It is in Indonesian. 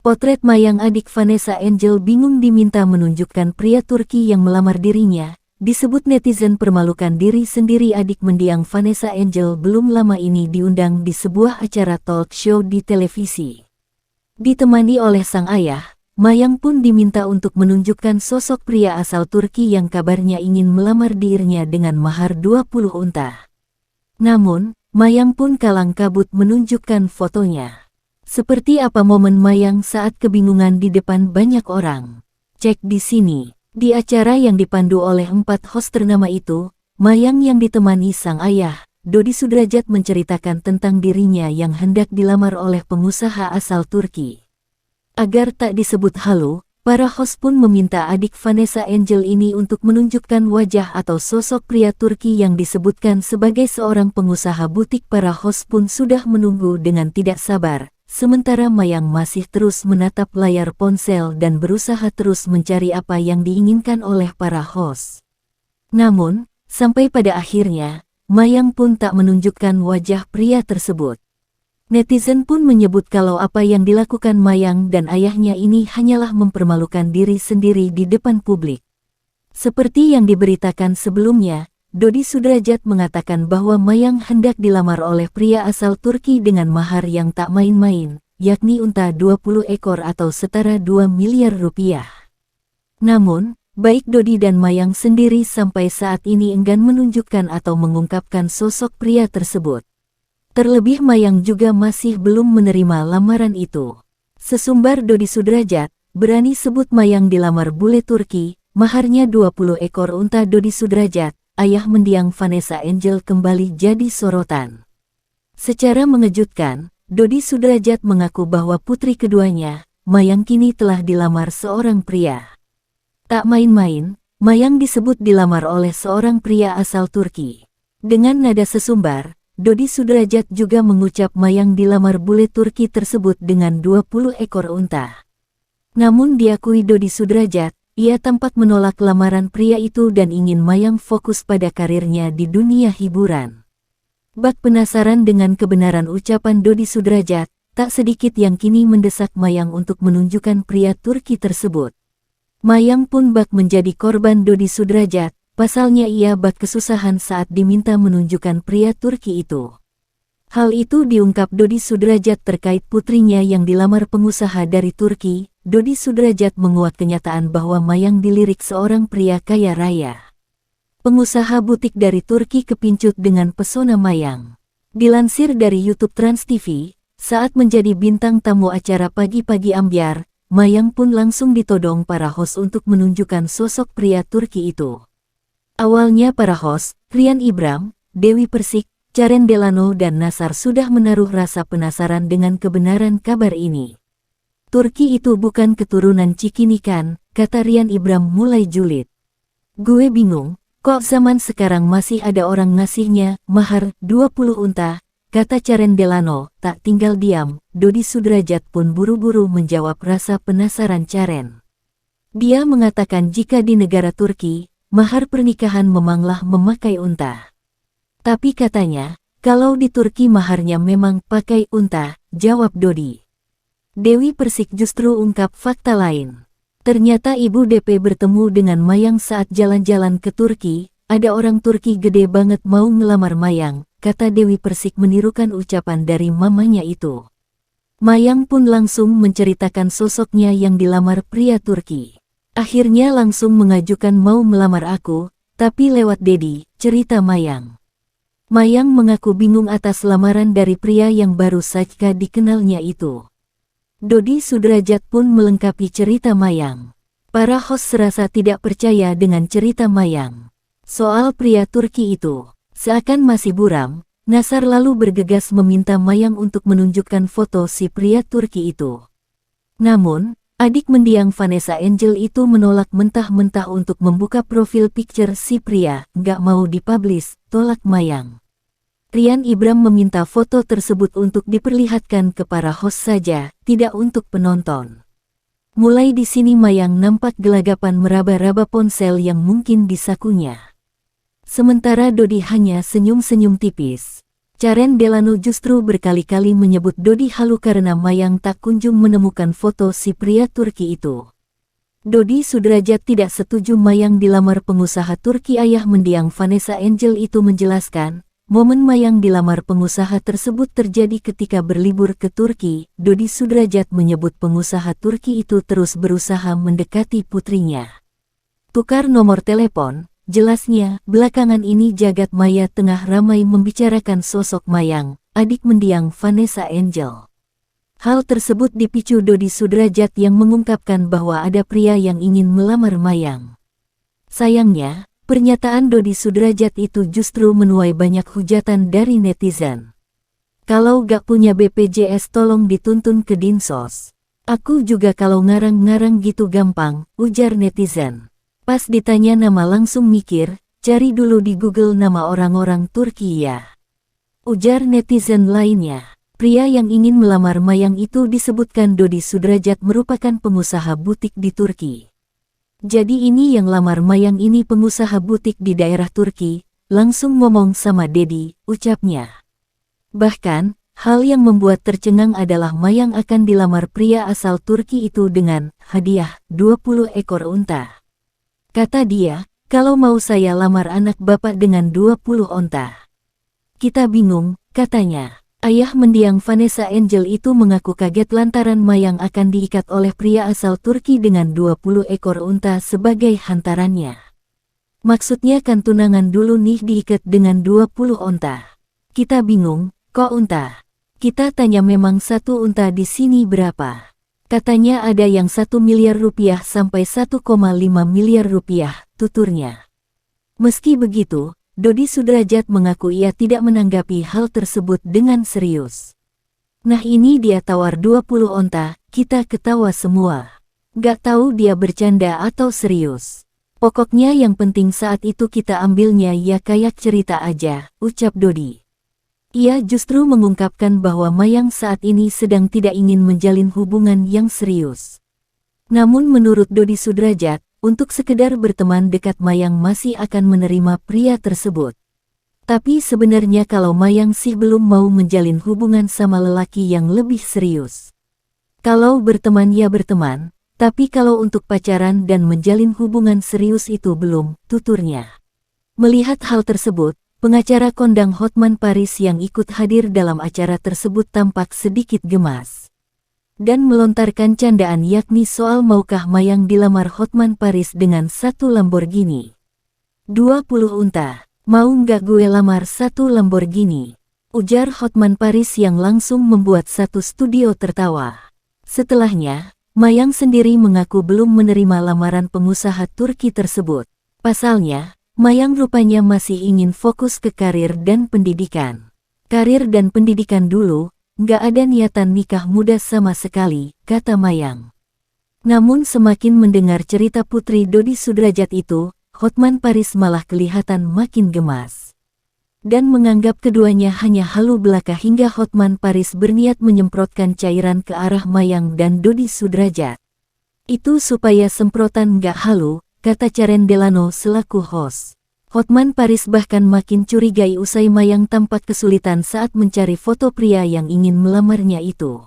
Potret Mayang adik Vanessa Angel bingung diminta menunjukkan pria Turki yang melamar dirinya. Disebut netizen permalukan diri sendiri. Adik mendiang Vanessa Angel belum lama ini diundang di sebuah acara talk show di televisi. Ditemani oleh sang ayah, Mayang pun diminta untuk menunjukkan sosok pria asal Turki yang kabarnya ingin melamar dirinya dengan mahar 20 unta. Namun, Mayang pun kalang kabut menunjukkan fotonya. Seperti apa momen Mayang saat kebingungan di depan banyak orang? Cek di sini. Di acara yang dipandu oleh 4 host ternama itu, Mayang yang ditemani sang ayah, Dodi Sudrajat menceritakan tentang dirinya yang hendak dilamar oleh pengusaha asal Turki. Agar tak disebut halu, para host pun meminta adik Vanessa Angel ini untuk menunjukkan wajah atau sosok pria Turki yang disebutkan sebagai seorang pengusaha butik. Para host pun sudah menunggu dengan tidak sabar, sementara Mayang masih terus menatap layar ponsel dan berusaha terus mencari apa yang diinginkan oleh para host. Namun, sampai pada akhirnya, Mayang pun tak menunjukkan wajah pria tersebut. Netizen pun menyebut kalau apa yang dilakukan Mayang dan ayahnya ini hanyalah mempermalukan diri sendiri di depan publik. Seperti yang diberitakan sebelumnya, Dodi Sudrajat mengatakan bahwa Mayang hendak dilamar oleh pria asal Turki dengan mahar yang tak main-main, yakni unta 20 ekor atau setara 2 miliar rupiah. Namun, baik Dodi dan Mayang sendiri sampai saat ini enggan menunjukkan atau mengungkapkan sosok pria tersebut. Terlebih Mayang juga masih belum menerima lamaran itu. Sesumbar Dodi Sudrajat, berani sebut Mayang dilamar bule Turki, maharnya 20 ekor unta. Dodi Sudrajat, ayah mendiang Vanessa Angel, kembali jadi sorotan. Secara mengejutkan, Dodi Sudrajat mengaku bahwa putri keduanya, Mayang, kini telah dilamar seorang pria. Tak main-main, Mayang disebut dilamar oleh seorang pria asal Turki. Dengan nada sesumbar, Dodi Sudrajat juga mengucap Mayang dilamar bule Turki tersebut dengan 20 ekor unta. Namun diakui Dodi Sudrajat, ia tampak menolak lamaran pria itu dan ingin Mayang fokus pada karirnya di dunia hiburan. Bak penasaran dengan kebenaran ucapan Dodi Sudrajat, tak sedikit yang kini mendesak Mayang untuk menunjukkan pria Turki tersebut. Mayang pun bak menjadi korban Dodi Sudrajat. Pasalnya ia bak kesusahan saat diminta menunjukkan pria Turki itu. Hal itu diungkap Dodi Sudrajat terkait putrinya yang dilamar pengusaha dari Turki. Dodi Sudrajat menguak kenyataan bahwa Mayang dilirik seorang pria kaya raya. Pengusaha butik dari Turki kepincut dengan pesona Mayang. Dilansir dari YouTube Trans TV, saat menjadi bintang tamu acara Pagi-Pagi Ambyar, Mayang pun langsung ditodong para host untuk menunjukkan sosok pria Turki itu. Awalnya para host, Rian Ibram, Dewi Persik, Caren Delano dan Nasar sudah menaruh rasa penasaran dengan kebenaran kabar ini. Turki itu bukan keturunan Cikinikan, kata Rian Ibram mulai julid. Gue bingung, kok zaman sekarang masih ada orang ngasihnya mahar 20 unta, kata Caren Delano. Tak tinggal diam, Dodi Sudrajat pun buru-buru menjawab rasa penasaran Caren. Dia mengatakan jika di negara Turki, mahar pernikahan memanglah memakai unta. Tapi katanya, kalau di Turki maharnya memang pakai unta, jawab Dodi. Dewi Persik justru ungkap fakta lain. Ternyata ibu DP bertemu dengan Mayang saat jalan-jalan ke Turki. Ada orang Turki gede banget mau ngelamar Mayang, kata Dewi Persik menirukan ucapan dari mamanya itu. Mayang pun langsung menceritakan sosoknya yang dilamar pria Turki. Akhirnya langsung mengajukan mau melamar aku, tapi lewat Dedi, cerita Mayang. Mayang mengaku bingung atas lamaran dari pria yang baru saja dikenalnya itu. Dodi Sudrajat pun melengkapi cerita Mayang. Para host serasa tidak percaya dengan cerita Mayang. Soal pria Turki itu, seakan masih buram, Nasar lalu bergegas meminta Mayang untuk menunjukkan foto si pria Turki itu. Namun, adik mendiang Vanessa Angel itu menolak mentah-mentah untuk membuka profil picture si pria, nggak mau dipublish, tolak Mayang. Rian Ibram meminta foto tersebut untuk diperlihatkan ke para host saja, tidak untuk penonton. Mulai di sini Mayang nampak gelagapan meraba-raba ponsel yang mungkin di sakunya. Sementara Dodi hanya senyum-senyum tipis. Caren Delano justru berkali-kali menyebut Dodi halu karena Mayang tak kunjung menemukan foto si pria Turki itu. Dodi Sudrajat tidak setuju Mayang dilamar pengusaha Turki ayah mendiang Vanessa Angel itu menjelaskan, momen Mayang dilamar pengusaha tersebut terjadi ketika berlibur ke Turki. Dodi Sudrajat menyebut pengusaha Turki itu terus berusaha mendekati putrinya. Tukar nomor telepon. Jelasnya, belakangan ini jagat maya tengah ramai membicarakan sosok Mayang, adik mendiang Vanessa Angel. Hal tersebut dipicu Dodi Sudrajat yang mengungkapkan bahwa ada pria yang ingin melamar Mayang. Sayangnya, pernyataan Dodi Sudrajat itu justru menuai banyak hujatan dari netizen. Kalau gak punya BPJS tolong dituntun ke Dinsos. Aku juga kalau ngarang-ngarang gitu gampang, ujar netizen. Pas ditanya nama langsung mikir, cari dulu di Google nama orang-orang Turki ya. Ujar netizen lainnya. Pria yang ingin melamar Mayang itu disebutkan Dodi Sudrajat merupakan pengusaha butik di Turki. Jadi ini yang lamar Mayang ini pengusaha butik di daerah Turki, langsung ngomong sama Dedi, ucapnya. Bahkan, hal yang membuat tercengang adalah Mayang akan dilamar pria asal Turki itu dengan hadiah 20 ekor unta. Kata dia, kalau mau saya lamar anak bapak dengan 20 onta. Kita bingung, katanya. Ayah mendiang Vanessa Angel itu mengaku kaget lantaran Mayang akan diikat oleh pria asal Turki dengan 20 ekor unta sebagai hantarannya. Maksudnya kan tunangan dulu nih diikat dengan 20 onta. Kita bingung, kok unta? Kita tanya memang satu unta di sini berapa? Katanya ada yang 1 miliar rupiah sampai 1,5 miliar rupiah, tuturnya. Meski begitu, Dodi Sudrajat mengaku ia tidak menanggapi hal tersebut dengan serius. Nah ini dia tawar 20 onta, kita ketawa semua. Gak tahu dia bercanda atau serius. Pokoknya yang penting saat itu kita ambilnya ya kayak cerita aja, ucap Dodi. Ia justru mengungkapkan bahwa Mayang saat ini sedang tidak ingin menjalin hubungan yang serius. Namun menurut Dodi Sudrajat, untuk sekedar berteman dekat Mayang masih akan menerima pria tersebut. Tapi sebenarnya kalau Mayang sih belum mau menjalin hubungan sama lelaki yang lebih serius. Kalau berteman ya berteman, tapi kalau untuk pacaran dan menjalin hubungan serius itu belum, tuturnya. Melihat hal tersebut, pengacara kondang Hotman Paris yang ikut hadir dalam acara tersebut tampak sedikit gemas. Dan melontarkan candaan yakni soal maukah Mayang dilamar Hotman Paris dengan 1 Lamborghini. 20 unta, mau nggak gue lamar 1 Lamborghini? Ujar Hotman Paris yang langsung membuat satu studio tertawa. Setelahnya, Mayang sendiri mengaku belum menerima lamaran pengusaha Turki tersebut. Pasalnya, Mayang rupanya masih ingin fokus ke karir dan pendidikan. Karir dan pendidikan dulu, nggak ada niatan nikah muda sama sekali, kata Mayang. Namun semakin mendengar cerita putri Dodi Sudrajat itu, Hotman Paris malah kelihatan makin gemas. Dan menganggap keduanya hanya halu belaka hingga Hotman Paris berniat menyemprotkan cairan ke arah Mayang dan Dodi Sudrajat. Itu supaya semprotan nggak halu, kata Caren Delano selaku host. Hotman Paris bahkan makin curigai usai Mayang tampak kesulitan saat mencari foto pria yang ingin melamarnya itu.